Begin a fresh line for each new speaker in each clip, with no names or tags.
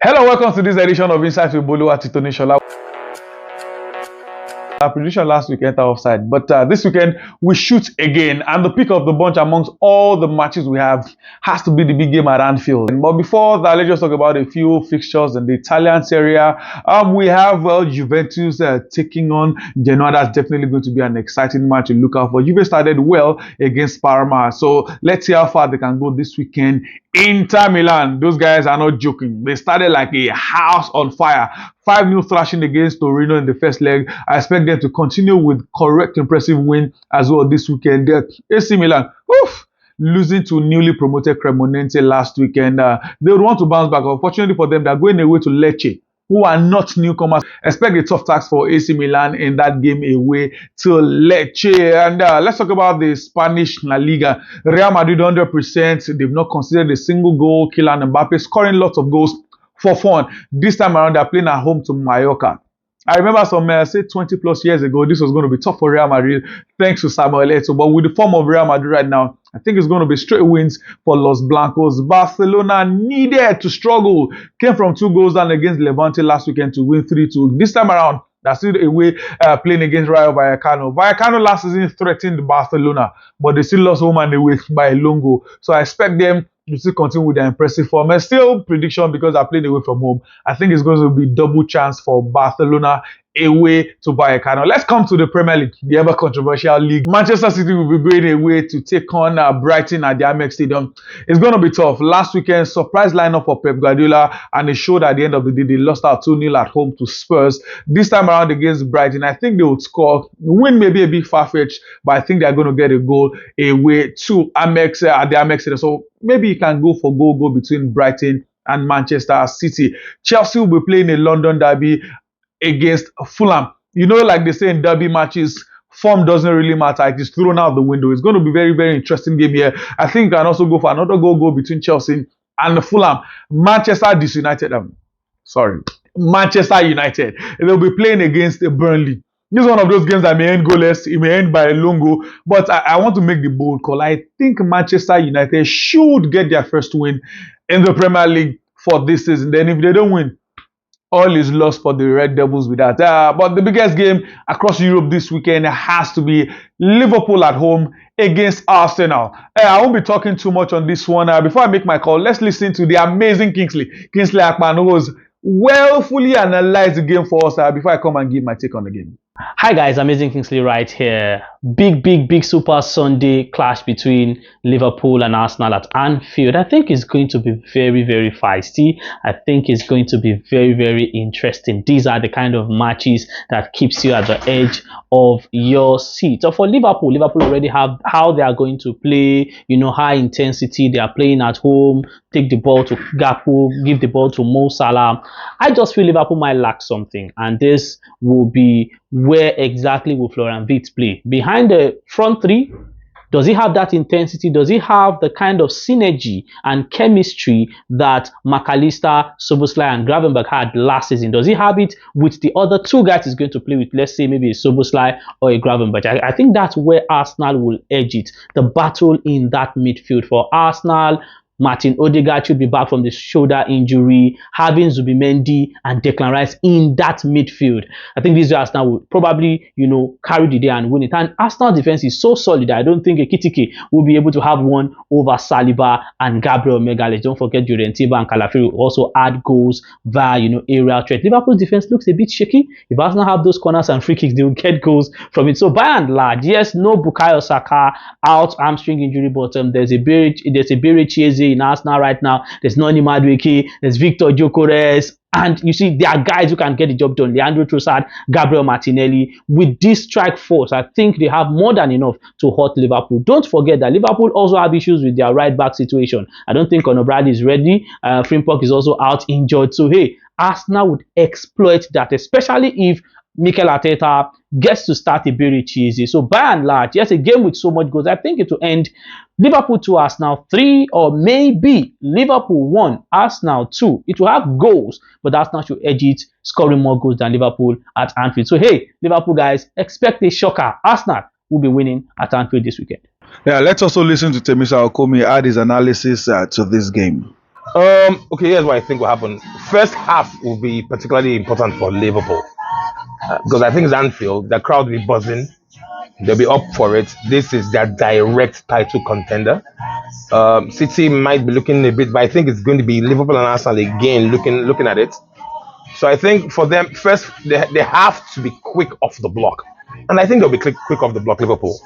Hello, welcome to this edition of Insights with Bolu Atitonishola. Our prediction last week entered offside, but this weekend we shoot again, and the pick of the bunch amongst all the matches we have has to be the big game at Anfield. But before that, let's just talk about a few fixtures in the Italian Serie A. We have Juventus taking on Genoa. That's definitely going to be an exciting match to look out for. Juve started well against Parma, so let's see how far they can go this weekend. Inter Milan, those guys are not joking. They started like a house on fire. 5-0 thrashing against Torino in the first leg. I expect them to continue with correct, impressive win as well this weekend. AC Milan, losing to newly promoted Cremonese last weekend. They would want to bounce back. Unfortunately for them, they're going away to Lecce, who are not newcomers. Expect a tough task for AC Milan in that game away to Lecce. And let's talk about the Spanish La Liga. Real Madrid 100%. They've not considered a single goal. Kylian Mbappe scoring lots of goals for fun. This time around, they're playing at home to Mallorca. I remember some, say 20 plus years ago, this was going to be tough for Real Madrid thanks to Samuel Eto'o. But with the form of Real Madrid right now, I think it's going to be straight wins for Los Blancos. Barcelona needed to struggle. Came from 2 goals down against Levante last weekend to win 3-2. This time around, they're still away playing against Rayo Vallecano. Vallecano last season threatened Barcelona, but they still lost home and away by a long goal. So I expect them to still continue with their impressive form. And still prediction, because they're playing away from home, I think it's going to be double chance for Barcelona away to Vallecano. Let's come to the Premier League, the ever controversial league. Manchester City will be going away to take on Brighton at the Amex Stadium. It's going to be tough. Last weekend, surprise lineup for Pep Guardiola, and it showed at the end of the day they lost out 2-0 at home to Spurs. This time around against Brighton, I think they would score. Win may be a bit far-fetched, but I think they're going to get a goal away to Amex at the Amex Stadium. So maybe you can go for goal between Brighton and Manchester City. Chelsea will be playing a London derby against Fulham. You know, like they say in derby matches, form doesn't really matter. It is thrown out the window. It's going to be very, very interesting game here. I think you can also go for another goal between Chelsea and Fulham. Manchester United. They'll be playing against Burnley. This is one of those games that may end goalless. It may end by a long goal. But I want to make the bold call. I think Manchester United should get their first win in the Premier League for this season. Then if they don't win, all is lost for the Red Devils with that. But the biggest game across Europe this weekend has to be Liverpool at home against Arsenal. I won't be talking too much on this one. Before I make my call, let's listen to the amazing Kingsley Akpan, who was fully analyzed the game for us before I come and give my take on the game.
Hi guys, Amazing Kingsley right here. Big Super Sunday clash between Liverpool and Arsenal at Anfield. I think it's going to be very feisty. I think it's going to be very interesting. These are the kind of matches that keeps you at the edge of your seat. So for Liverpool already have how they are going to play, you know, high intensity. They are playing at home, take the ball to Gakpo, give the ball to Mo Salah. I just feel Liverpool might lack something, and this will be where exactly will Florian Wirtz play? Behind the front three, does he have that intensity? Does he have the kind of synergy and chemistry that McAllister, Szoboszlai and Gravenberch had last season? Does he have it with the other 2 guys he's going to play with, let's say maybe a Szoboszlai or a Gravenberch? I think that's where Arsenal will edge it. The battle in that midfield for Arsenal. Martin Odegaard should be back from the shoulder injury, having Zubimendi and Declan Rice in that midfield. I think this Arsenal will probably, you know, carry the day and win it. And Arsenal defense is so solid that I don't think Ekitike will be able to have one over Saliba and Gabriel Magalhaes. Don't forget Llorente and Calafiori will also add goals via, you know, aerial threat. Liverpool's defense looks a bit shaky. If Arsenal have those corners and free kicks, they will get goals from it. So by and large, yes, no Bukayo Saka out, hamstring injury, but there's a Bere Chieze in Arsenal right now. There's Noni Madueke, there's Victor Gyökeres, and you see there are guys who can get the job done. Leandro Trossard, Gabriel Martinelli. With this strike force, I think they have more than enough to hurt Liverpool. Don't forget that Liverpool also have issues with their right back situation. I don't think Conor Bradley is ready. Frimpong is also out injured. So hey, Arsenal would exploit that, especially if Mikel Arteta gets to start a very cheesy. So by and large, yes, a game with so much goals, I think it will end Liverpool 2, Arsenal 3, or maybe Liverpool 1, Arsenal 2. It will have goals, but Arsenal should edge it, scoring more goals than Liverpool at Anfield. So hey, Liverpool guys, expect a shocker. Arsenal, will be winning at Anfield this weekend.
Yeah, let's also listen to Temisa Okomi add his analysis to this game.
Okay, here's what I think will happen. First half will be particularly important for Liverpool because I think it's Anfield. The crowd will be buzzing. They'll be up for it. This is their direct title contender. City might be looking a bit, but I think it's going to be Liverpool and Arsenal again looking at it. So I think for them, first they have to be quick off the block, and I think they'll be quick off the block. Liverpool,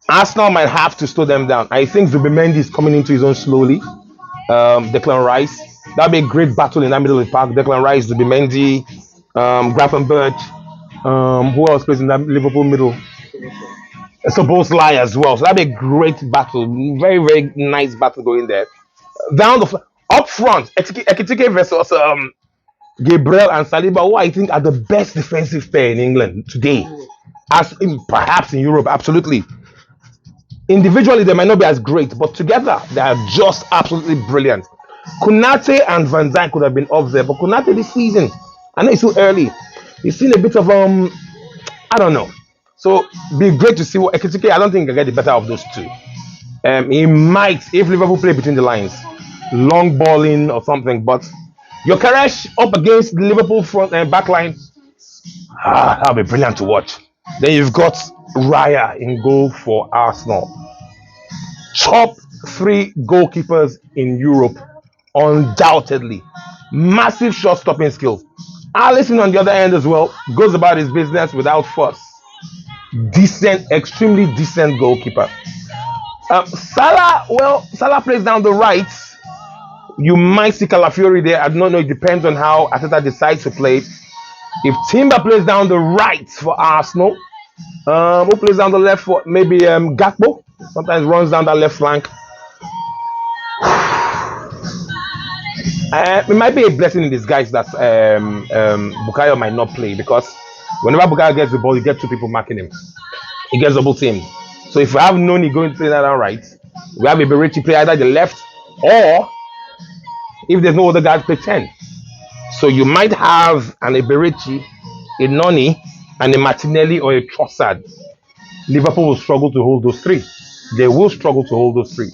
Arsenal might have to slow them down. I think Zubimendi is coming into his own slowly. Declan Rice, that'll be a great battle in that middle of the park. Declan Rice, Zubimendi, Gravenberch. Who else plays in that Liverpool middle? Szoboszlai as well. So that'd be a great battle. Very, very nice battle going there. Down up front, Ekitike versus Gabriel and Saliba, who I think are the best defensive pair in England today, perhaps in Europe, absolutely. Individually, they might not be as great, but together they are just absolutely brilliant. Konate and Van Dijk could have been up there, but Konate this season, I know it's too early. He's seen a bit of I don't know. So be great to see what Ekitike. I don't think he can get the better of those two. He might, if Liverpool play between the lines, long balling or something. But Gyökeres up against the Liverpool front and back line, that'll be brilliant to watch. Then you've got Raya in goal for Arsenal. Top 3 goalkeepers in Europe, undoubtedly. Massive shot-stopping skills. Alisson on the other end as well goes about his business without fuss. Decent, extremely decent goalkeeper. Salah plays down the right. You might see Calafiori there. I don't know. It depends on how Arteta decides to play. If Timber plays down the right for Arsenal, who plays down the left for maybe Gakpo? Sometimes runs down that left flank. It might be a blessing in disguise that Bukayo might not play, because whenever Bukayo gets the ball, you get 2 people marking him. He gets double teamed. So if we have Noni going to play that on right, we have a Berechi play either the left, or if there's no other guy, play 10. So you might have an Eberechi, a Noni, and a Martinelli or a Trossard. Liverpool will struggle to hold those 3. They will struggle to hold those 3.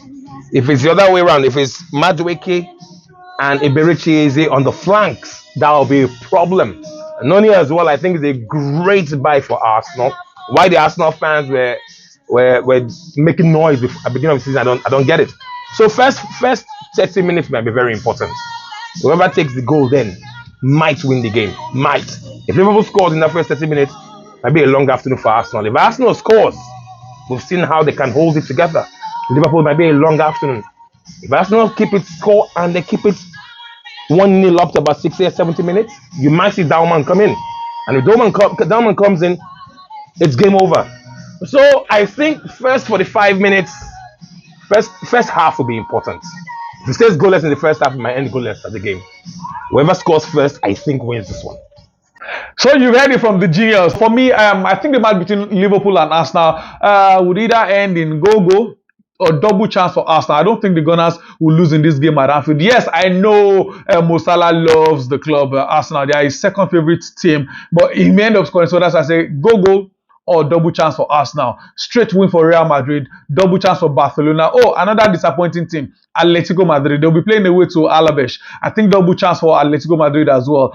If it's the other way around, if it's Madueke and Eberechi Eze on the flanks, that will be a problem. Noni as well, I think, is a great buy for Arsenal. Why the Arsenal fans were making noise at the beginning of the season, I don't get it. So first 30 minutes might be very important. Whoever takes the goal then might win the game. Might. If Liverpool scores in the first 30 minutes, might be a long afternoon for Arsenal. If Arsenal scores, we've seen how they can hold it together. Liverpool might be a long afternoon. If Arsenal keep it score and they keep it 1-0 up to about 60 or 70 minutes, you might see Dauman come in. And if Dauman comes in, it's game over. So I think first 45 minutes, first half will be important. If it stays goalless in the first half, it might end goalless at the game. Whoever scores first, I think, wins this one.
So you've heard it from the GLs. For me, I think the match between Liverpool and Arsenal would either end in go-go or double chance for Arsenal. I don't think the Gunners will lose in this game at Anfield. Yes, I know Mo Salah loves the club, Arsenal. They are his second favorite team, but he may end up scoring. So that's why I say go-go or double chance for Arsenal. Straight win for Real Madrid, double chance for Barcelona. Oh, another disappointing team, Atletico Madrid. They'll be playing away to Alaves. I think double chance for Atletico Madrid as well.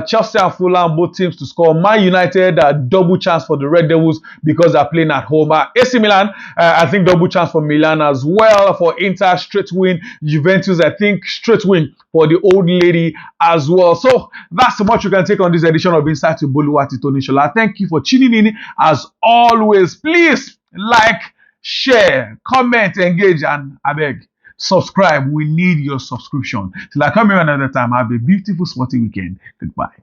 Chelsea and Fulham, both teams to score. Man United, double chance for the Red Devils because they're playing at home. AC Milan, I think double chance for Milan as well. For Inter, straight win. Juventus, I think straight win for the old lady as well. So that's so much you can take on this edition of Inside to Boluwati Tony Shola. Thank you for tuning in. As always, please like, share, comment, engage, and I beg, subscribe. We need your subscription. Till I come here another time, have a beautiful sporty weekend. Goodbye.